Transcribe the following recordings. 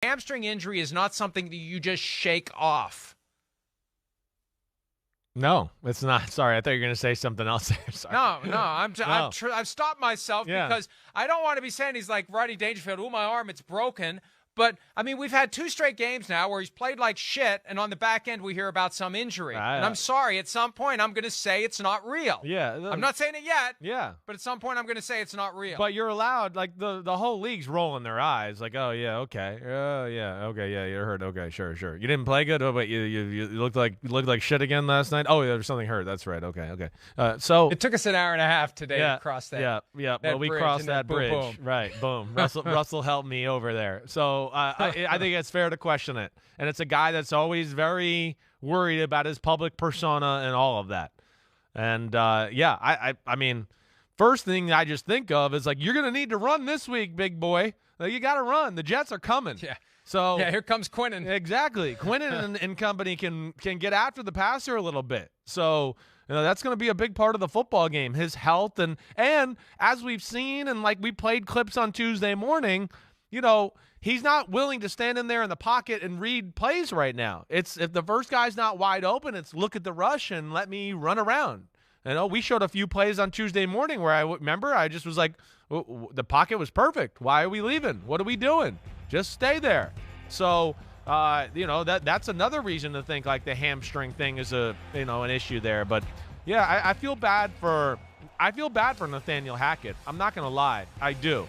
Hamstring injury is not something that you just shake off. No, it's not. Sorry, I thought you were going to say something else there. Sorry. No, I've stopped myself because I don't want to be saying he's like Rodney Dangerfield. Oh, my arm, it's broken. But, I mean, we've had 2 straight games now where he's played like shit, and on the back end we hear about some injury. And I'm sorry, at some point I'm going to say it's not real. Yeah. I'm not saying it yet. Yeah. But at some point I'm going to say it's not real. But you're allowed, like, the whole league's rolling their eyes. Like, oh, yeah, okay. Okay, yeah, you're hurt. Okay, sure. You didn't play good? Oh, but you looked like shit again last night? Oh, yeah, there's something hurt. That's right. Okay. So it took us an hour and a half today to cross that. Yeah. Well, we crossed that bridge. Boom. Right, boom. Russell helped me over there. So I think it's fair to question it. And it's a guy that's always very worried about his public persona and all of that. And, I mean, first thing I just think of is, like, you're going to need to run this week, big boy. Like, you got to run. The Jets are coming. Yeah. So here comes Quinnen. Exactly. Quinnen and company can get after the passer a little bit. So, that's going to be a big part of the football game, his health. And as we've seen, and like we played clips on Tuesday morning, he's not willing to stand in there in the pocket and read plays right now. It's if the first guy's not wide open, it's look at the rush and let me run around. We showed a few plays on Tuesday morning where I just was like, the pocket was perfect. Why are we leaving? What are we doing? Just stay there. So, that's another reason to think like the hamstring thing is an issue there. But yeah, I feel bad for Nathaniel Hackett. I'm not going to lie. I do.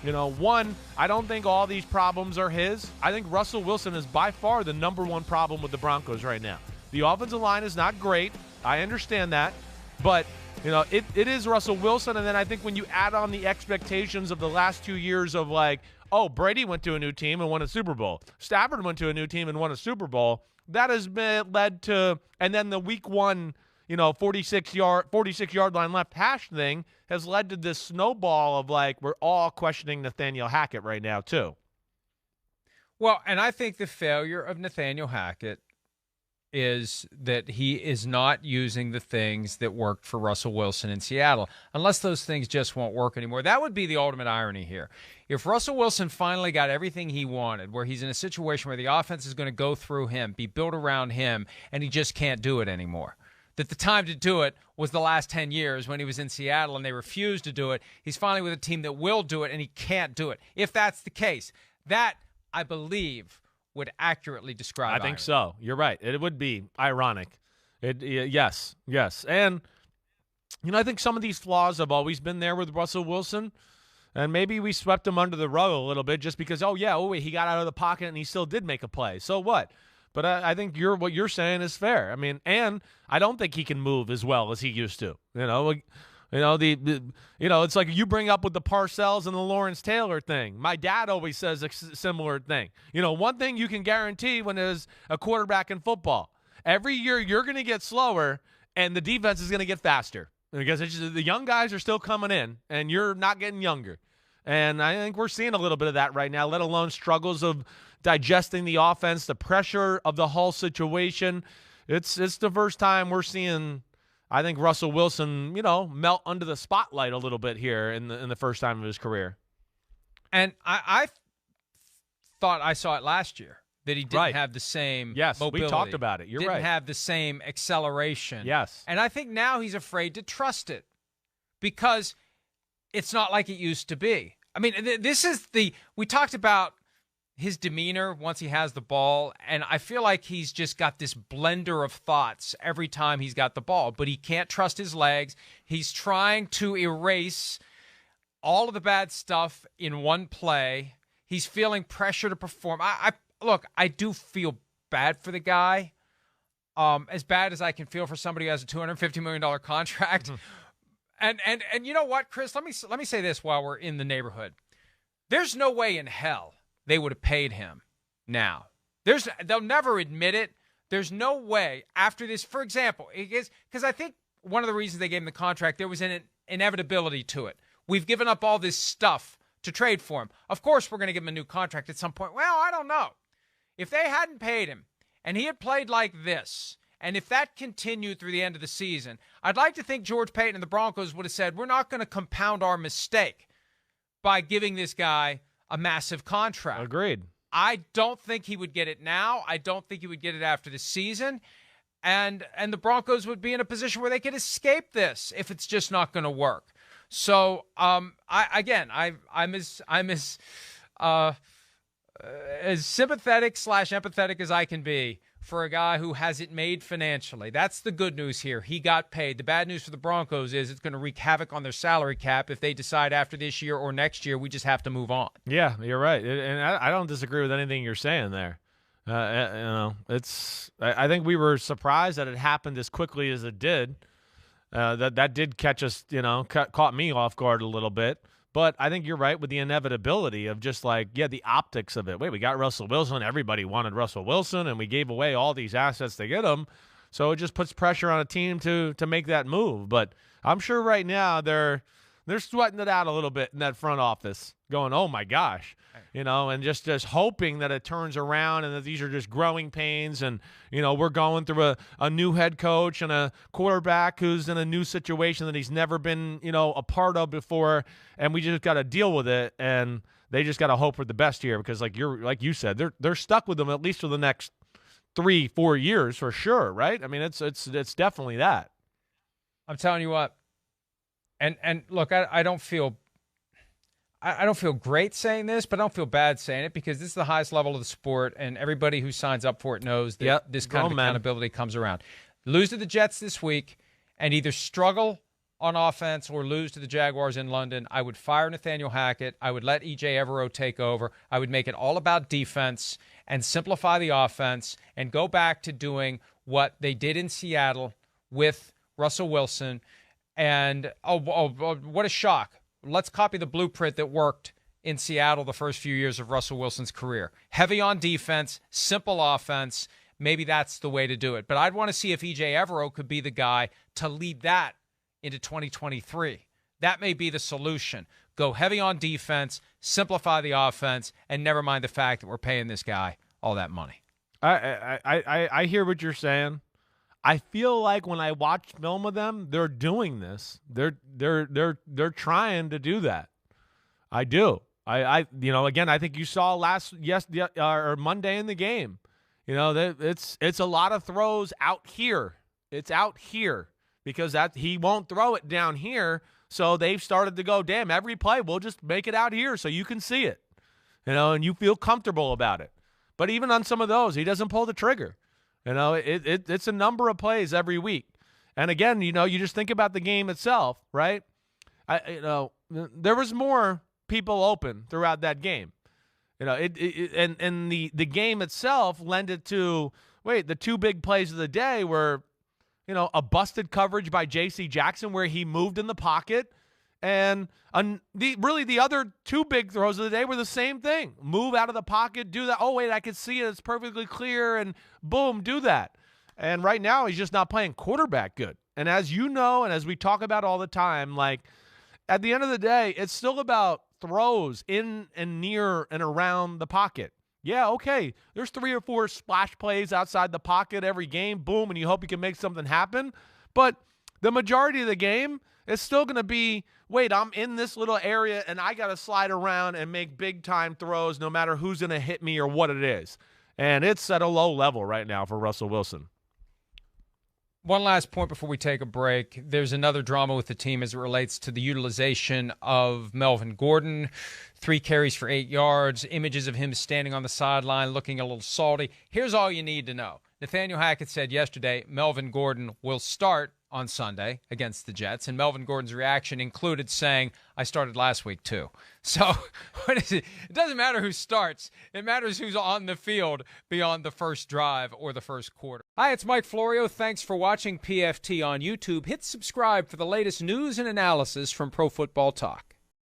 One, I don't think all these problems are his. I think Russell Wilson is by far the number one problem with the Broncos right now. The offensive line is not great. I understand that. But, it is Russell Wilson. And then I think when you add on the expectations of the last 2 years of like, oh, Brady went to a new team and won a Super Bowl. Stafford went to a new team and won a Super Bowl. That has led to, and then the week 1, 46-yard line left hash thing has led to this snowball of like we're all questioning Nathaniel Hackett right now too. Well, and I think the failure of Nathaniel Hackett is that he is not using the things that worked for Russell Wilson in Seattle, unless those things just won't work anymore. That would be the ultimate irony here. If Russell Wilson finally got everything he wanted, where he's in a situation where the offense is going to go through him, be built around him, and he just can't do it anymore, that the time to do it was the last 10 years when he was in Seattle and they refused to do it. He's finally with a team that will do it, and he can't do it. If that's the case, that, I believe, would accurately describe I think so. You're right. It would be ironic. Yes. And, I think some of these flaws have always been there with Russell Wilson, and maybe we swept him under the rug a little bit just because, he got out of the pocket and he still did make a play. So what? But I think what you're saying is fair. I mean, and I don't think he can move as well as he used to. It's like you bring up with the Parcells and the Lawrence Taylor thing. My dad always says a similar thing. One thing you can guarantee when there's a quarterback in football, every year you're going to get slower and the defense is going to get faster because the young guys are still coming in and you're not getting younger. And I think we're seeing a little bit of that right now, let alone struggles of digesting the offense, the pressure of the whole situation. It's the first time we're seeing, I think, Russell Wilson, melt under the spotlight a little bit here in the first time of his career. And I thought I saw it last year, that he didn't have the same mobility. We talked about it. You're right. Didn't have the same acceleration. Yes. And I think now he's afraid to trust it because it's not like it used to be. I mean, we talked about his demeanor once he has the ball, and I feel like he's just got this blender of thoughts every time he's got the ball, but he can't trust his legs. He's trying to erase all of the bad stuff in one play. He's feeling pressure to perform. I do feel bad for the guy, as bad as I can feel for somebody who has a $250 million contract. And you know what, Chris? Let me say this while we're in the neighborhood. There's no way in hell they would have paid him now. They'll never admit it. There's no way after this, for example, because I think one of the reasons they gave him the contract, there was an inevitability to it. We've given up all this stuff to trade for him. Of course, we're going to give him a new contract at some point. Well, I don't know. If they hadn't paid him and he had played like this, and if that continued through the end of the season, I'd like to think George Paton and the Broncos would have said, we're not going to compound our mistake by giving this guy a massive contract. Agreed. I don't think he would get it now. I don't think he would get it after the season. And the Broncos would be in a position where they could escape this if it's just not going to work. So I'm as sympathetic / empathetic as I can be for a guy who has it made financially. That's the good news here. He got paid. The bad news for the Broncos is it's going to wreak havoc on their salary cap if they decide after this year or next year we just have to move on. Yeah, you're right. And I don't disagree with anything you're saying there. I think we were surprised that it happened as quickly as it did. That did catch us, caught me off guard a little bit. But I think you're right with the inevitability of just the optics of it. Wait, we got Russell Wilson. Everybody wanted Russell Wilson, and we gave away all these assets to get him. So it just puts pressure on a team to make that move. But I'm sure right now they're sweating it out a little bit in that front office, going, oh, my gosh. And just hoping that it turns around and that these are just growing pains. And, we're going through a new head coach and a quarterback who's in a new situation that he's never been, a part of before. And we just got to deal with it. And they just got to hope for the best here because like you said, they're stuck with them at least for the next 3-4 years for sure. Right. I mean, it's definitely that. I'm telling you what. And look, I don't feel great saying this, but I don't feel bad saying it because this is the highest level of the sport, and everybody who signs up for it knows that this kind of accountability comes around. Lose to the Jets this week and either struggle on offense or lose to the Jaguars in London, I would fire Nathaniel Hackett. I would let E.J. Evero take over. I would make it all about defense and simplify the offense and go back to doing what they did in Seattle with Russell Wilson. And, what a shock. Let's copy the blueprint that worked in Seattle the first few years of Russell Wilson's career. Heavy on defense, simple offense. Maybe that's the way to do it. But I'd want to see if E.J. Evero could be the guy to lead that into 2023. That may be the solution. Go heavy on defense, simplify the offense, and never mind the fact that we're paying this guy all that money. I hear what you're saying. I feel like when I watch film of them, they're doing this. They're trying to do that. I do. Again, I think you saw Monday in the game. It's a lot of throws out here. It's out here because he won't throw it down here. So they've started to go, damn, every play we'll just make it out here so you can see it. And you feel comfortable about it. But even on some of those, he doesn't pull the trigger. It's a number of plays every week. And again, you just think about the game itself, right? There was more people open throughout that game. And the game itself lended to, the two big plays of the day were, a busted coverage by J.C. Jackson where he moved in the pocket. And the other two big throws of the day were the same thing. Move out of the pocket, do that. Oh, wait, I can see it. It's perfectly clear. And boom, do that. And right now he's just not playing quarterback good. And as you know, and as we talk about all the time, at the end of the day, it's still about throws in and near and around the pocket. Yeah, okay, there's 3 or 4 splash plays outside the pocket every game. Boom, and you hope you can make something happen. But the majority of the game is still going to be, I'm in this little area and I got to slide around and make big-time throws no matter who's going to hit me or what it is. And it's at a low level right now for Russell Wilson. One last point before we take a break. There's another drama with the team as it relates to the utilization of Melvin Gordon. 3 carries for 8 yards, images of him standing on the sideline looking a little salty. Here's all you need to know. Nathaniel Hackett said yesterday Melvin Gordon will start on Sunday against the Jets, and Melvin Gordon's reaction included saying, I started last week too. So what is it? It doesn't matter who starts. It matters who's on the field beyond the first drive or the first quarter. Hi, it's Mike Florio. Thanks for watching PFT on YouTube. Hit subscribe for the latest news and analysis from Pro Football Talk.